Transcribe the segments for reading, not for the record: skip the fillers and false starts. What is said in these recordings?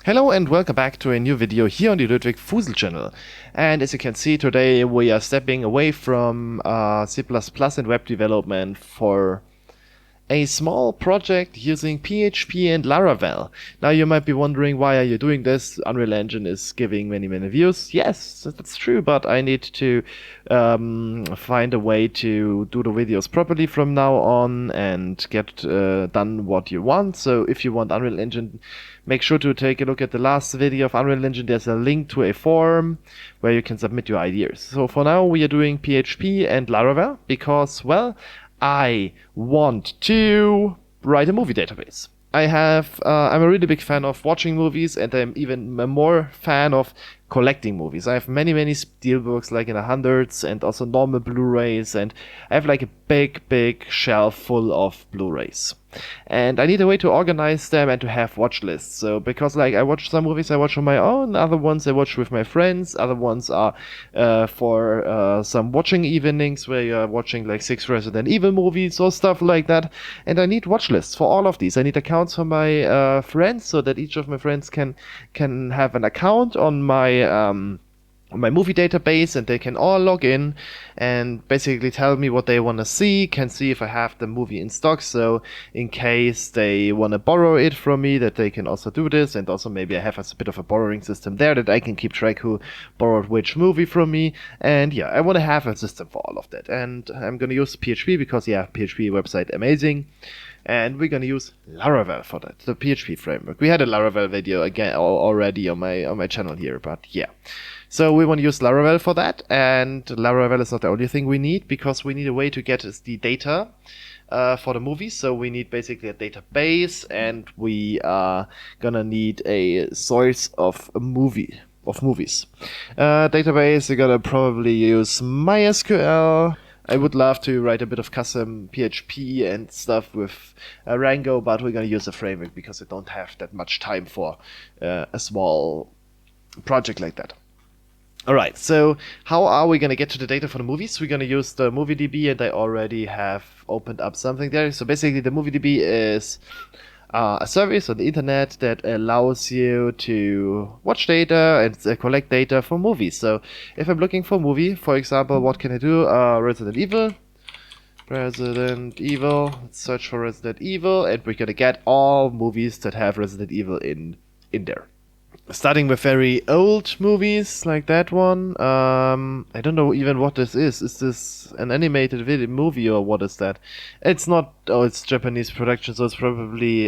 Hello and welcome back to a new video here on the Ludwig Fusel channel. And as you can see, today we are stepping away from C++ and web development for a small project using PHP and Laravel. Now you might be wondering, why are you doing this? Unreal Engine is giving many views. Yes, that's true, but I need to find a way to do the videos properly from now on and get done what you want. So if you want Unreal Engine, make sure to take a look at the last video of Unreal Engine. There's a link to a form where you can submit your ideas. So for now we are doing PHP and Laravel because, well, I want to write a movie database. I'm a really big fan of watching movies, and I'm even a more fan of collecting movies. I have many steelbooks, like in the hundreds, and also normal Blu-rays, and I have like a big shelf full of Blu-rays. And I need a way to organize them and to have watch lists. So because like I watch some movies I watch on my own, other ones I watch with my friends, other ones are for some watching evenings where you're watching like 6 Resident Evil movies or stuff like that. And I need watch lists for all of these. I need accounts for my friends so that each of my friends can have an account on my movie database, and they can all log in and basically tell me what they want to see, can see if I have the movie in stock, so in case they want to borrow it from me, that they can also do this. And also maybe I have a bit of a borrowing system there that I can keep track who borrowed which movie from me. And yeah, I want to have a system for all of that, and I'm gonna use PHP because yeah, PHP website amazing. And we're gonna use Laravel for that, the PHP framework. We had a Laravel video again already on my channel here, but yeah. So we want to use Laravel for that, and Laravel is not the only thing we need, because we need a way to get the data for the movie. So we need basically a database, and we are gonna need a source of movies. Database, we're gonna probably use MySQL. I would love to write a bit of custom PHP and stuff with Rango, but we're going to use a framework because I don't have that much time for a small project like that. Alright, so how are we going to get to the data for the movies? We're going to use the MovieDB, and I already have opened up something there. So basically the MovieDB is a service on the internet that allows you to watch data and collect data for movies. So if I'm looking for a movie, for example, what can I do? Resident Evil. Let's search for Resident Evil, and we're gonna get all movies that have Resident Evil in there. Starting with very old movies like that one. I don't know even what this is. Is this an animated video movie, or what is that? It's not. Oh, it's Japanese production, so it's probably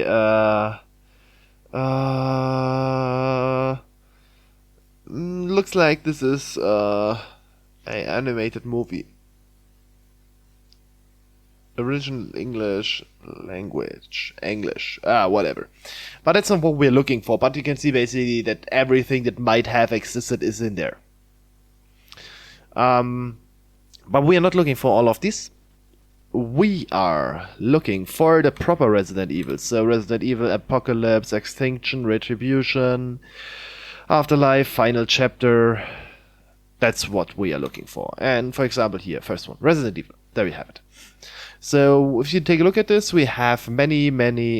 looks like this is an animated movie. Original English language, English, whatever. But that's not what we're looking for. But you can see basically that everything that might have existed is in there. But we are not looking for all of this. We are looking for the proper Resident Evil. So Resident Evil Apocalypse, Extinction, Retribution, Afterlife, Final Chapter. That's what we are looking for. And for example here, first one, Resident Evil. There we have it. So if you take a look at this, we have many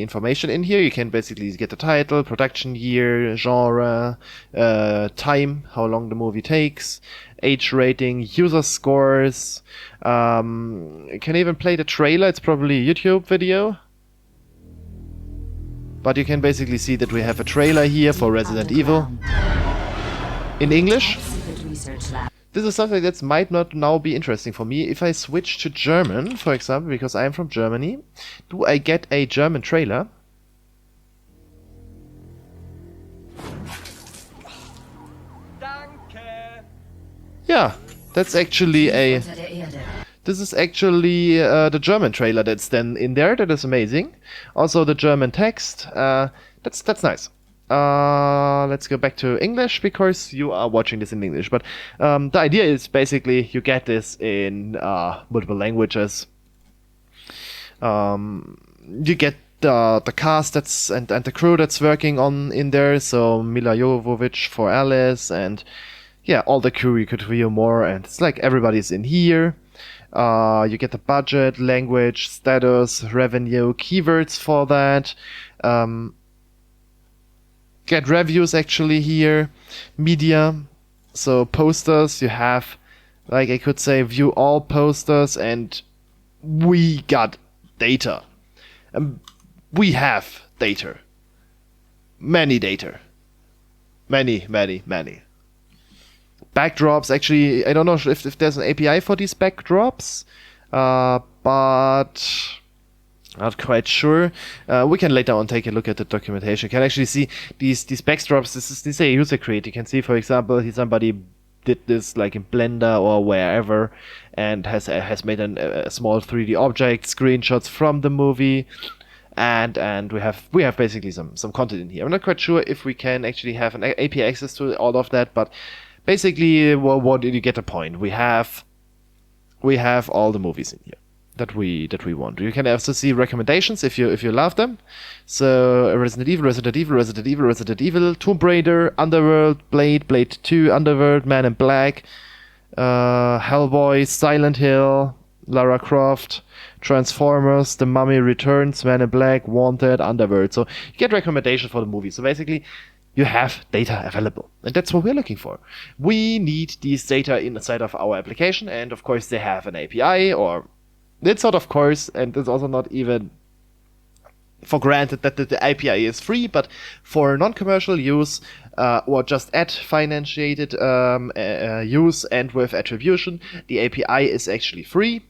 information in here. You can basically get the title, production year, genre, time, how long the movie takes, age rating, user scores. You can even play the trailer. It's probably a YouTube video. But you can basically see that we have a trailer here for Resident Evil in English. This is something that might not now be interesting for me. If I switch to German, for example, because I am from Germany, do I get a German trailer? Yeah, that's actually this is actually the German trailer that's then in there. That is amazing. Also the German text. That's nice. Let's go back to English, because you are watching this in English. But the idea is basically you get this in multiple languages. You get the cast that's and the crew that's working on in there. So Mila Jovovich for Alice, and yeah, all the crew. You could view more, and it's like everybody's in here. You get the budget, language, status, revenue, keywords for that. get reviews actually here, media, so posters, you have, like I could say, view all posters, and we got data. We have data. Many data. Many. Backdrops, actually, I don't know if there's an API for these backdrops, but not quite sure. We can later on take a look at the documentation. You can actually see these backdrops. This is a user create. You can see, for example, somebody did this like in Blender or wherever, and has made a small 3D object, screenshots from the movie, and we have basically some content in here. I'm not quite sure if we can actually have an API access to all of that, but basically, what did you get the point? We have all the movies in here that we want. You can also see recommendations if you love them. So Resident Evil, Tomb Raider, Underworld, Blade 2, Underworld, Man in Black, Hellboy, Silent Hill, Lara Croft, Transformers, The Mummy Returns, Man in Black, Wanted, Underworld. So you get recommendations for the movie. So basically, you have data available, and that's what we're looking for. We need these data inside of our application, and of course they have an API, or it's not of course, and it's also not even for granted that the API is free, but for non-commercial use or just ad-financiated use and with attribution, the API is actually free.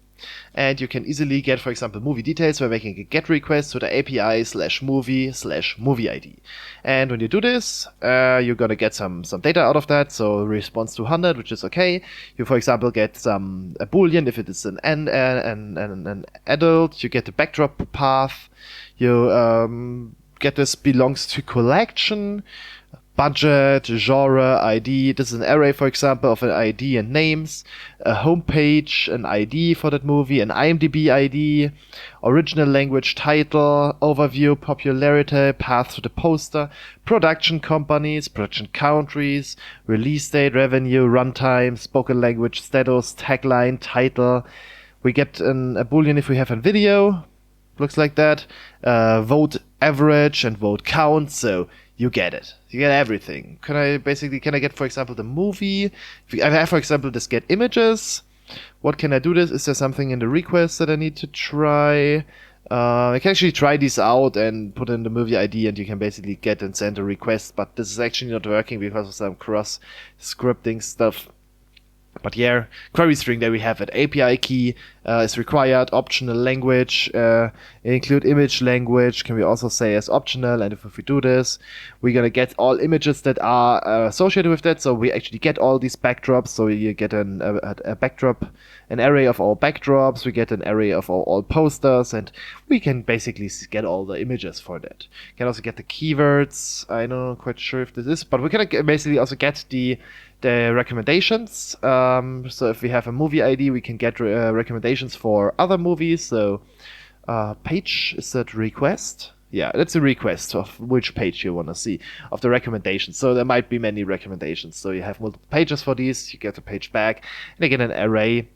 And you can easily get, for example, movie details by making a GET request to the API /movie ID. And when you do this, you're gonna get some data out of that. So response to 100, which is okay. You, for example, get a boolean if it is an adult. You get the backdrop path. You get this belongs to collection. Budget, genre, ID. This is an array, for example, of an ID and names, a homepage, an ID for that movie, an IMDb ID, original language title, overview, popularity, path to the poster, production companies, production countries, release date, revenue, runtime, spoken language, status, tagline, title. We get a boolean if we have a video. Looks like that. Vote average and vote count. So you get it. You get everything. Can I get, for example, the movie? If I have, for example, this get images. What can I do this? Is there something in the request that I need to try? I can actually try these out and put in the movie ID, and you can basically get and send a request, but this is actually not working because of some cross scripting stuff. But yeah, query string that we have at API key is required, optional language, include image language, can we also say as optional, and if we do this, we're gonna get all images that are associated with that, so we actually get all these backdrops, so you get a backdrop, an array of all backdrops, we get an array of all posters, and we can basically get all the images for that. Can also get the keywords, I'm not quite sure if this is, but we can basically also get the recommendations. So if we have a movie ID, we can get recommendations for other movies. So page, is that request? Yeah, that's a request of which page you want to see of the recommendations. So there might be many recommendations. So you have multiple pages for these. You get a page back, and you get an array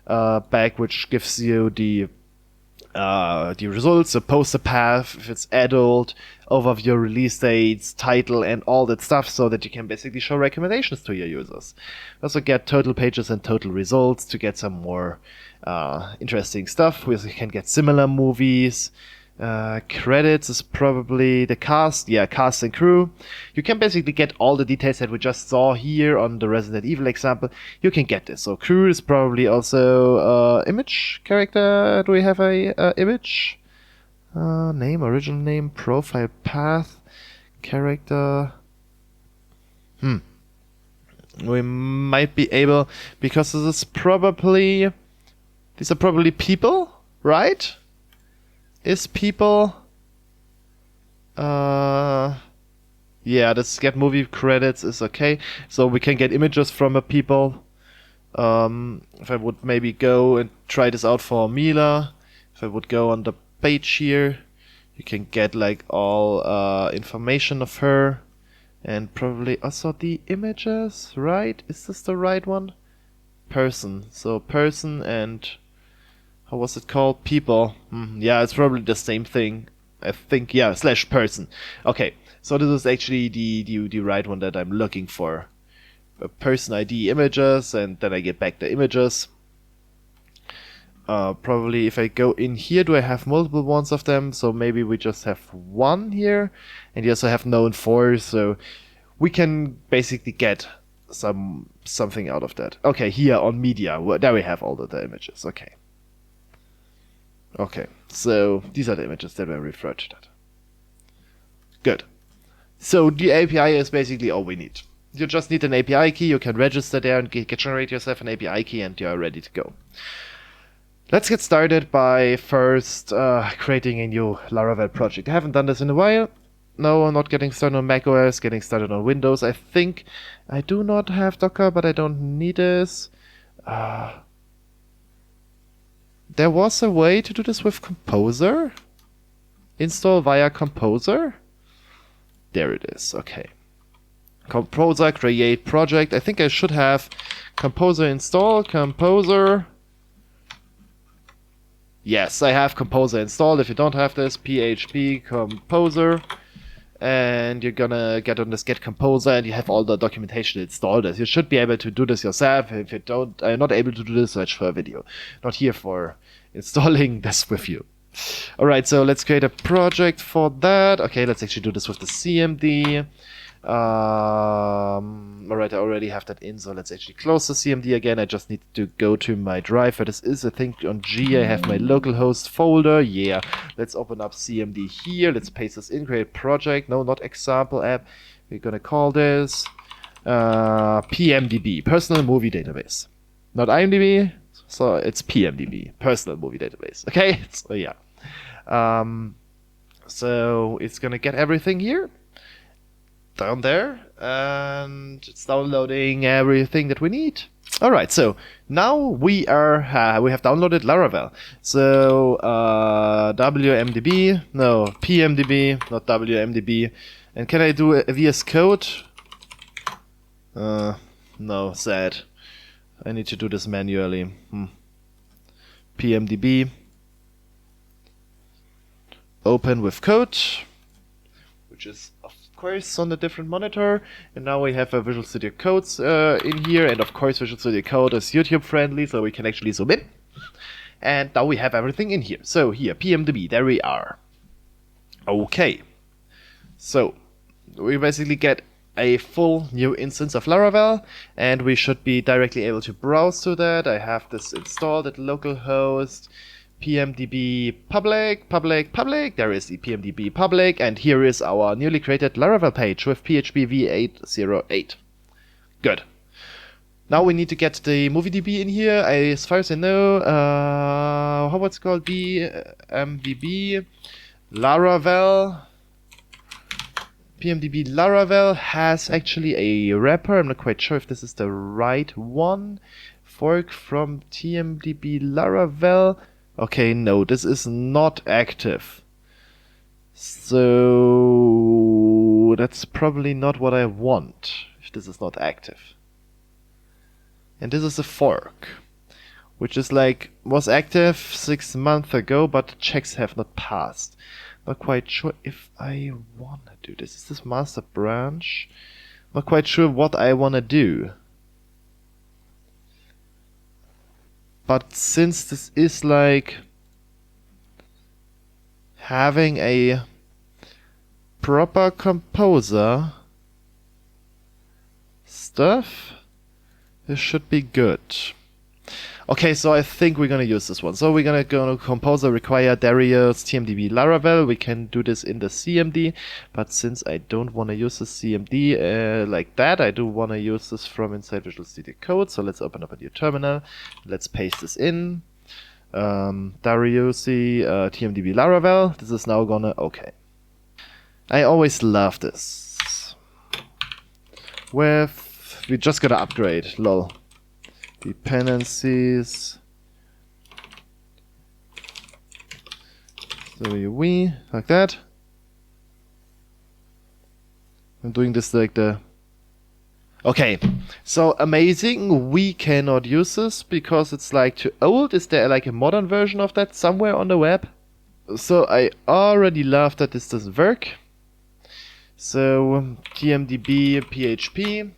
back, which gives you the results, the poster path, if it's adult, overview, release dates, title, and all that stuff, so that you can basically show recommendations to your users. Also get total pages and total results to get some more interesting stuff. We also can get similar movies. Credits is probably the cast. Yeah, cast and crew. You can basically get all the details that we just saw here on the Resident Evil example. You can get this. So crew is probably also image character. Do we have a image? Name, original name, profile path, character. We might be able, because these are probably people, right? Is people, yeah, this get movie credits is okay. So we can get images from a people. If I would maybe go and try this out for Mila, if I would go on the page here, you can get like all information of her, and probably also the images, right? Is this the right one? Person. So person and how was it called? People. Yeah, it's probably the same thing. I think, yeah, /person. Okay. So this is actually the right one that I'm looking for. Person ID images, and then I get back the images. Probably if I go in here, do I have multiple ones of them? So maybe we just have one here, and you also have known for, so we can basically get something out of that. Okay, here on media, there we have all the images. Okay. Okay, so these are the images that were referred to that. Good. So the API is basically all we need. You just need an API key, you can register there and generate yourself an API key, and you're ready to go. Let's get started by first creating a new Laravel project. I haven't done this in a while. No, I'm not getting started on macOS, getting started on Windows. I think I do not have Docker, but I don't need this. There was a way to do this with Composer. Install via Composer. There it is, okay. Composer, create project. I think I should have Composer install, Composer. Yes, I have Composer installed. If you don't have this, PHP Composer. And you're gonna get on this Get Composer, and you have all the documentation installed. You should be able to do this yourself. If you don't, are not able to do this, search for a video. Not here for installing this with you. Alright, so let's create a project for that. Okay, let's actually do this with the CMD. Alright, I already have that in, so let's actually close the CMD again. I just need to go to my drive where this is. I think on G I have my localhost folder. Yeah, let's open up CMD here. Let's paste this in, create project. No, not example app. We're gonna call this PMDB, Personal Movie Database. Not IMDb, so it's PMDB, Personal Movie Database. Okay, so yeah. So it's gonna get everything here. Down there, and it's downloading everything that we need. Alright, so now we have downloaded Laravel. So WMDB, no, PMDB, not WMDB. And can I do a VS Code? No, sad. I need to do this manually. PMDB. Open with code, which is of course on a different monitor, and now we have a Visual Studio Codes in here, and of course Visual Studio Code is YouTube friendly, so we can actually zoom in. And now we have everything in here. So here, PMDB, there we are. Okay, so we basically get a full new instance of Laravel, and we should be directly able to browse to that. I have this installed at localhost. PMDB public. There is the PMDB public, and here is our newly created Laravel page with PHP v8.08. Good. Now we need to get the MovieDB in here. As far as I know, how it's called, PMDB Laravel. PMDB Laravel has actually a wrapper. I'm not quite sure if this is the right one. Fork from TMDB Laravel. Okay, no, this is not active. So that's probably not what I want, if this is not active. And this is a fork, which is like, was active 6 months ago, but the checks have not passed. Not quite sure if I wanna do this. Is this master branch? Not quite sure what I wanna do. But since this is like having a proper composer stuff, this should be good. Okay, so I think we're gonna use this one. So we're gonna go to composer require Darius TMDB Laravel. We can do this in the CMD, but since I don't want to use the CMD like that, I do want to use this from inside Visual Studio Code. So let's open up a new terminal. Let's paste this in. Darius TMDB Laravel. This is now gonna okay. I always love this. We're just gonna upgrade. Lol. Dependencies. So we like that. I'm doing this like the. Okay, so amazing. We cannot use this because it's like too old. Is there like a modern version of that somewhere on the web? So I already love that this doesn't work. So TMDB PHP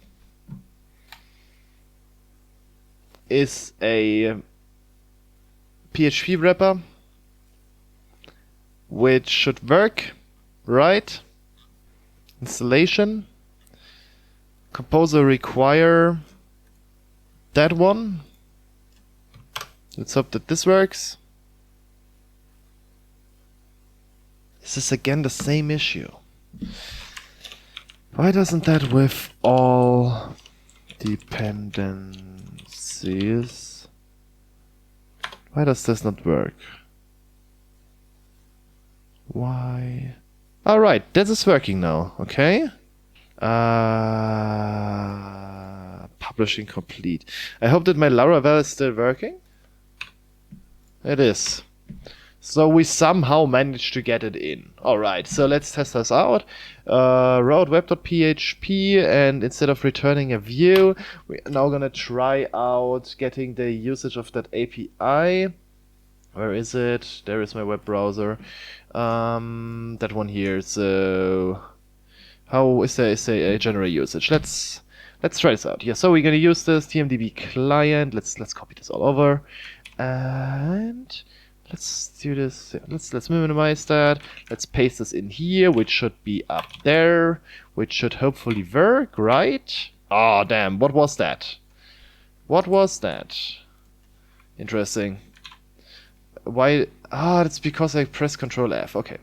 is a PHP wrapper which should work, right? Installation. Composer require that one. Let's hope that this works. This is again the same issue. Why doesn't that with all dependencies? Why does this not work? Why? Alright, this is working now, okay? Publishing complete. I hope that my Laravel is still working. It is. So we somehow managed to get it in. Alright, so let's test this out. Route web.php, and instead of returning a view, we're now gonna try out getting the usage of that API. Where is it? There is my web browser. That one here. So how is there a general usage? Let's try this out. Yeah, so we're gonna use this TMDB client. Let's copy this all over, and let's do this. Let's minimize that. Let's paste this in here, which should be up there, which should hopefully work, right? Oh damn! What was that? What was that? Interesting. Why? That's because I pressed Control F. Okay,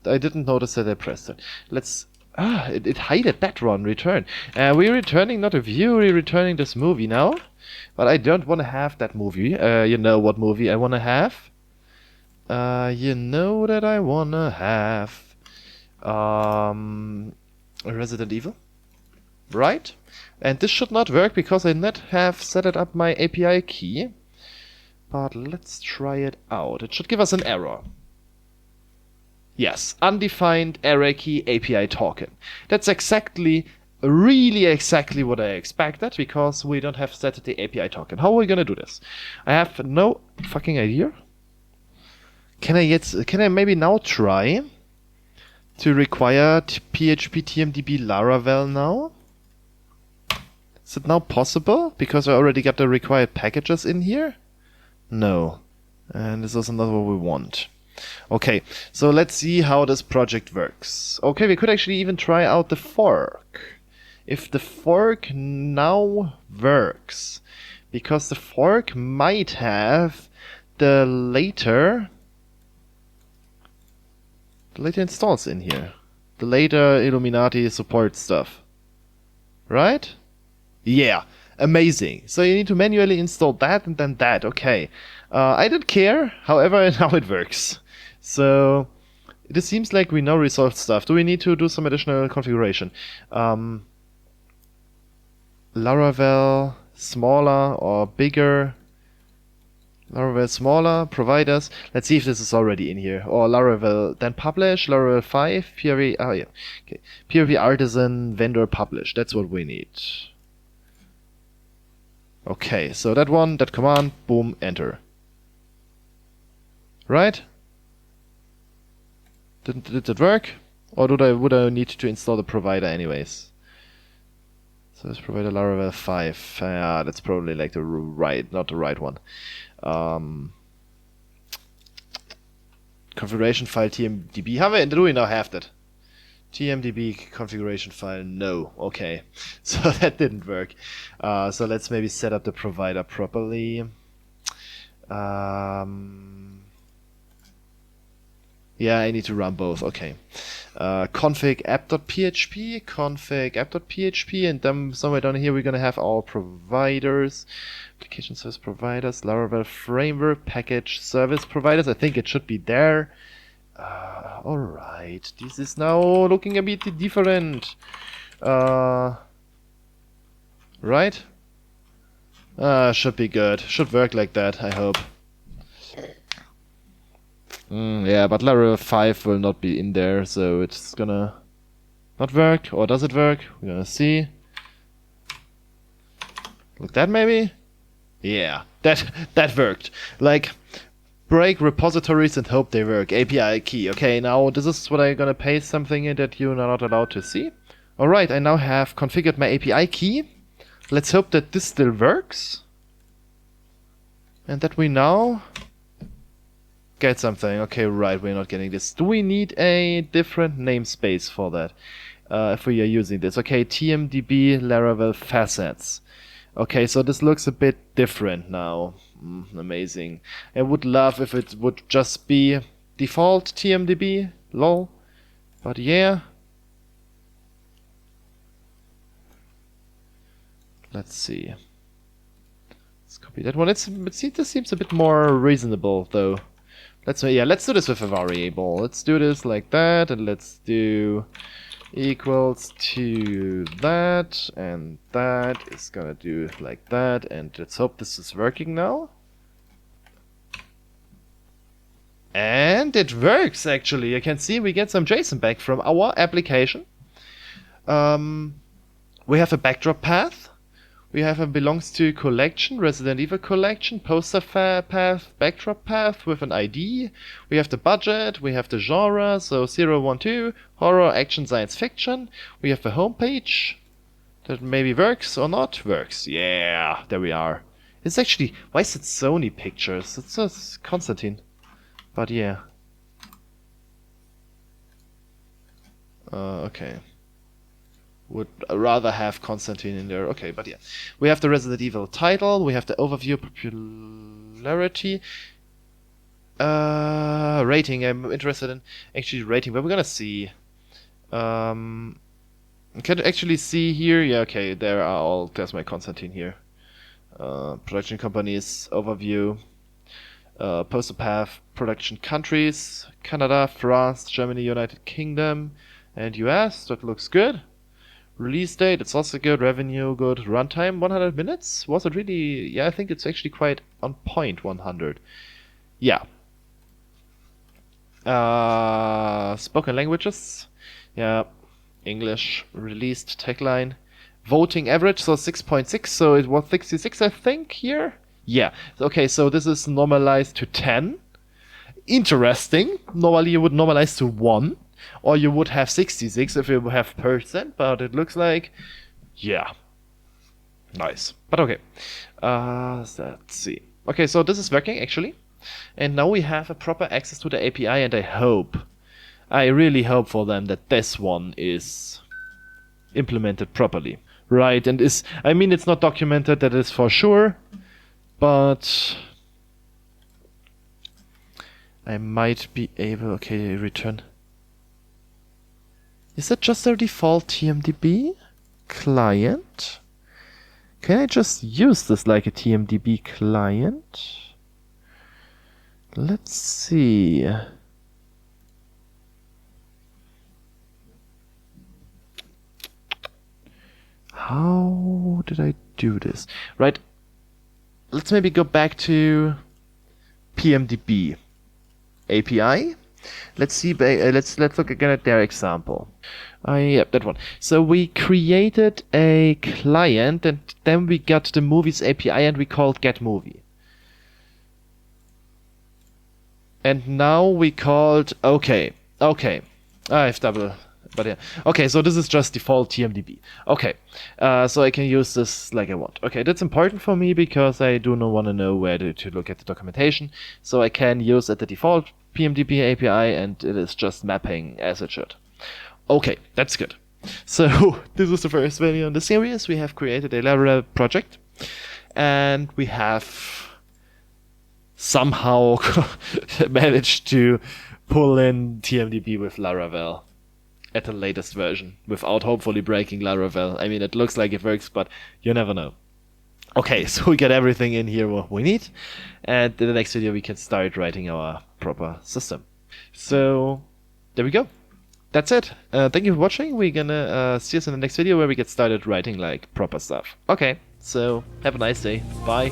I didn't notice that I pressed it. Let's. It hided that one. Return. We're returning not a view. We're returning this movie now. But I don't want to have that movie. You know what movie I want to have? You know that I want to have Resident Evil, right? And this should not work because I not have set it up my API key. But let's try it out. It should give us an error. Yes, undefined array key API token. That's really exactly what I expected, because we don't have set the API token. How are we gonna do this? I have no fucking idea. Can I maybe now try to require PHP TMDB Laravel now? Is it now possible? Because I already got the required packages in here? No. And this is not what we want. Okay, so let's see how this project works. Okay, we could actually even try out the fork. If the fork now works, because the fork might have the later installs in here. The later Illuminati support stuff. Right? Yeah. Amazing. So you need to manually install that and then that. Okay. I don't care. However, now it works. So it seems like we now resolved stuff. Do we need to do some additional configuration? Laravel smaller or bigger? Laravel smaller providers. Let's see if this is already in here. Or Laravel then publish. Laravel 5 PHP. Oh yeah. Okay. PHP artisan vendor publish. That's what we need. Okay, so that one, that command, boom, enter. Right? Did it work? Or would I need to install the provider anyways? So this provider Laravel 5. That's probably like not the right one. Configuration file TMDB. Do we now have that? TMDB configuration file, no. Okay, so that didn't work. So let's maybe set up the provider properly. Yeah, I need to run both. Okay. Config app.php, and then somewhere down here we're gonna have our providers, application service providers, Laravel framework, package service providers. I think it should be there. Alright, this is now looking a bit different. Right? Should be good. Should work like that, I hope. Yeah, but Laravel 5 will not be in there, so it's gonna not work. Or does it work? We're gonna see. Like that maybe? Yeah, that worked. Like, break repositories and hope they work. API key. Okay, now this is what I'm gonna paste something in that you're not allowed to see. Alright, I now have configured my API key. Let's hope that this still works. And that we now get something. Okay, right, we're not getting this. Do we need a different namespace for that? If we are using this. Okay, TMDB Laravel facets. Okay, so this looks a bit different now. Amazing. I would love if it would just be default TMDB, lol. But yeah. Let's see. Let's copy that one. This seems a bit more reasonable though. Let's do this with a variable. Let's do this like that, and let's do equals to that, and that is gonna do like that, and let's hope this is working now. And it works actually. You can see we get some JSON back from our application. We have a backdrop path. We have a belongs to collection, Resident Evil collection, poster path, backdrop path with an ID. We have the budget, we have the genre, so 012, horror, action, science fiction. We have the homepage that maybe works or not works. Yeah, there we are. It's actually, why is it Sony Pictures? It's just Constantine. But yeah. Okay. Would rather have Constantine in there. Okay, but yeah. We have the Resident Evil title, we have the overview, popularity, rating. I'm interested in actually rating, but we're gonna see. Can actually see here. Yeah, okay, there's my Constantine here. Production companies, overview, poster path, production countries, Canada, France, Germany, United Kingdom, and US. That looks good. Release date, it's also good. Revenue, good. Runtime, 100 minutes? Was it really? Yeah, I think it's actually quite on point, 100. Yeah. Spoken languages. Yeah. English. Released tagline. Voting average, so 6.6. So it was 66, I think, here. Yeah. Okay, so this is normalized to 10. Interesting. Normally you would normalize to 1. Or you would have 66 if you have percent, but it looks like, yeah, nice. But okay, let's see. Okay, so this is working actually, and now we have a proper access to the API, and I really hope for them that this one is implemented properly, right? And I mean, it's not documented, that is for sure, but I might be able. Okay, return. Is that just our default TMDB client? Can I just use this like a TMDB client? Let's see. How did I do this? Right. Let's maybe go back to PMDB API. Let's see. Let's look again at their example. Yep, that one. So we created a client, and then we got the movies API, and we called getMovie. And now we called okay. I have double, but yeah. Okay, so this is just default TMDB. Okay, so I can use this like I want. Okay, that's important for me because I do not want to know where to look at the documentation. So I can use at the default PMDB API, and it is just mapping as it should. Okay, that's good. So this is the first video in the series. We have created a Laravel project, and we have somehow managed to pull in TMDB with Laravel at the latest version without hopefully breaking Laravel. I mean, it looks like it works, but you never know. Okay, so we get everything in here what we need, and in the next video we can start writing our proper system. So there we go. That's it. Thank you for watching. We're gonna see us in the next video where we get started writing like proper stuff. Okay, so have a nice day. Bye.